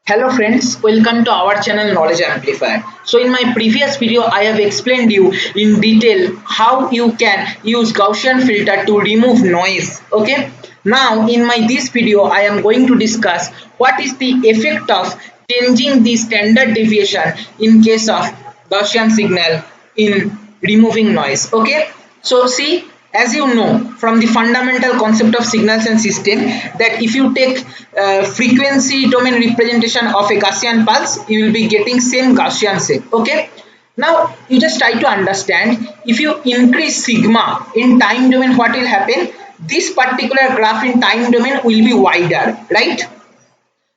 Hello friends, welcome to our channel Knowledge Amplifier. So in my previous video I have explained you in detail how you can use Gaussian filter to remove noise. Okay. Now in my this video I am going to discuss what is the effect of changing the standard deviation in case of Gaussian signal in removing noise. Okay. So see, as you know from the fundamental concept of signals and system, that if you take frequency domain representation of a Gaussian pulse, you will be getting same Gaussian shape. Okay, now you just try to understand, if you increase sigma in time domain, what will happen? This particular graph in time domain will be wider, right?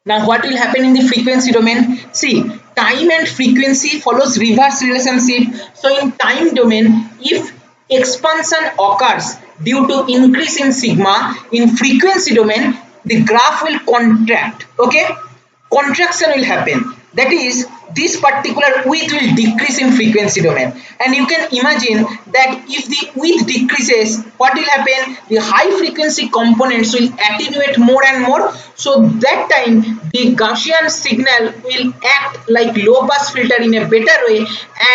Now what will happen in the frequency domain? See, time and frequency follows reverse relationship. So in time domain, if expansion occurs due to increase in sigma, in frequency domain the graph will contract. Okay, contraction will happen, that is this particular width will decrease in frequency domain, and you can imagine that if the width decreases, what will happen? The high frequency components will attenuate more and more, so that time the Gaussian signal will act like low pass filter in a better way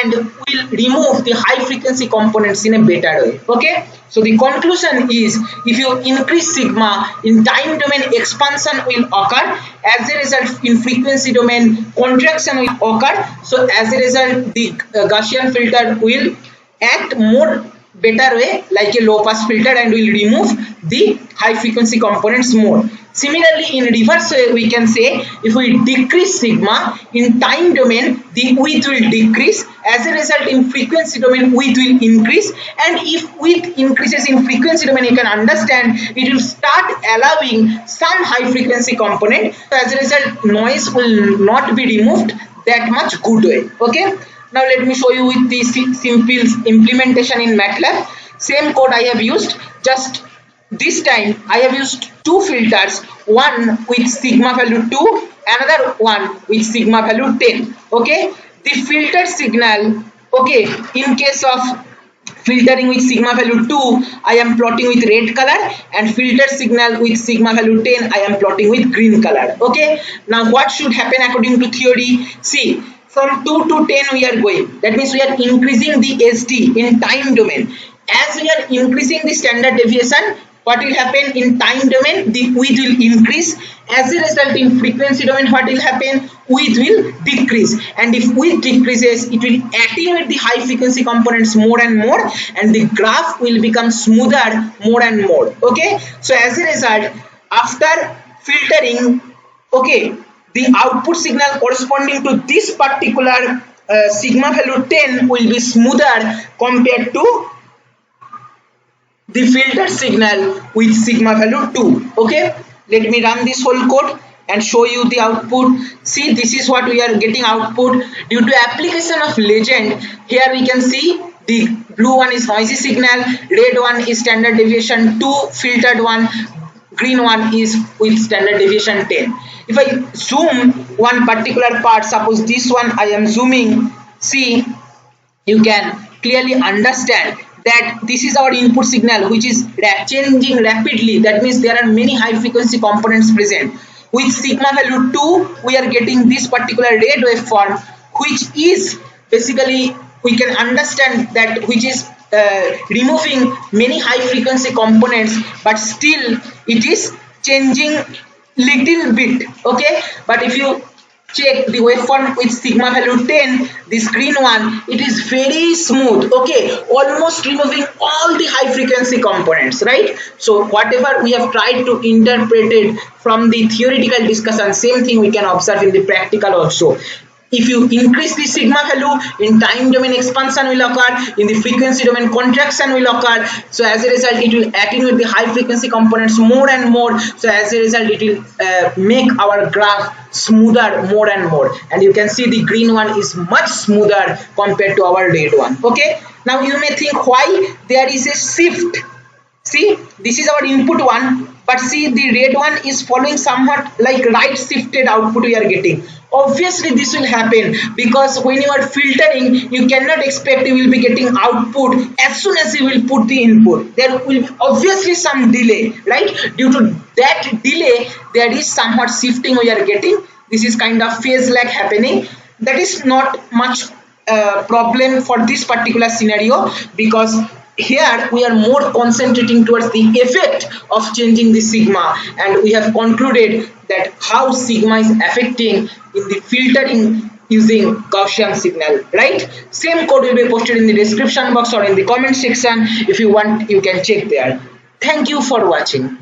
and will remove the high frequency components in a better way. Okay, so the conclusion is, if you increase sigma in time domain, expansion will occur, as a result in frequency domain contraction will occur, so as a result the Gaussian filter will act more better way like a low pass filter and will remove the high frequency components more. Similarly, in reverse way we can say, if we decrease sigma in time domain, the width will decrease, as a result in frequency domain width will increase, and if width increases in frequency domain, you can understand it will start allowing some high frequency component, so as a result noise will not be removed that much good way. Okay, now let me show you with the simple implementation in MATLAB. Same code I have used, just this time I have used two filters, one with sigma value 2, another one with sigma value 10. Okay, the filter signal, okay, in case of filtering with sigma value 2 I am plotting with red color, and filter signal with sigma value 10 I am plotting with green color. Okay, now what should happen according to theory? See, from 2 to 10 we are going, that means we are increasing the SD in time domain. As we are increasing the standard deviation, what will happen in time domain? The width will increase, as a result in frequency domain what will happen? Width will decrease, and if width decreases it will attenuate the high frequency components more and more, and the graph will become smoother more and more. Okay, so as a result, after filtering, okay, the output signal corresponding to this particular sigma value 10 will be smoother compared to the filter signal with sigma value 2. Okay, let me run this whole code and show you the output. See, this is what we are getting output. Due to application of legend, here we can see the blue one is noisy signal, red one is standard deviation 2 filtered one, green one is with standard deviation 10. If I zoom one particular part, suppose this one I am zooming, see, you can clearly understand that this is our input signal which is changing rapidly, that means there are many high frequency components present. With sigma value 2 we are getting this particular red waveform, which is basically, we can understand that, which is removing many high frequency components, but still it is changing little bit. Okay, but if you check the waveform with sigma value 10, this green one, it is very smooth. Okay, almost removing all the high frequency components, right? So whatever we have tried to interpret it from the theoretical discussion, same thing we can observe in the practical also. If you increase the sigma value, in time domain expansion will occur, in the frequency domain contraction will occur, so as a result it will attenuate the high frequency components more and more, so as a result it will make our graph smoother more and more, and you can see the green one is much smoother compared to our red one. Okay, now you may think why there is a shift. See, this is our input one, but see the red one is following somewhat like right shifted output we are getting. Obviously this will happen because when you are filtering, you cannot expect you will be getting output as soon as you will put the input. There will be obviously some delay, right? Due to that delay, there is somewhat shifting we are getting. this is kind of phase lag happening. That is not much problem for this particular scenario, because here we are more concentrating towards the effect of changing the sigma, and we have concluded that how sigma is affecting in the filtering using Gaussian signal, right? Same code will be posted in the description box or in the comment section. If you want, you can check there. Thank you for watching.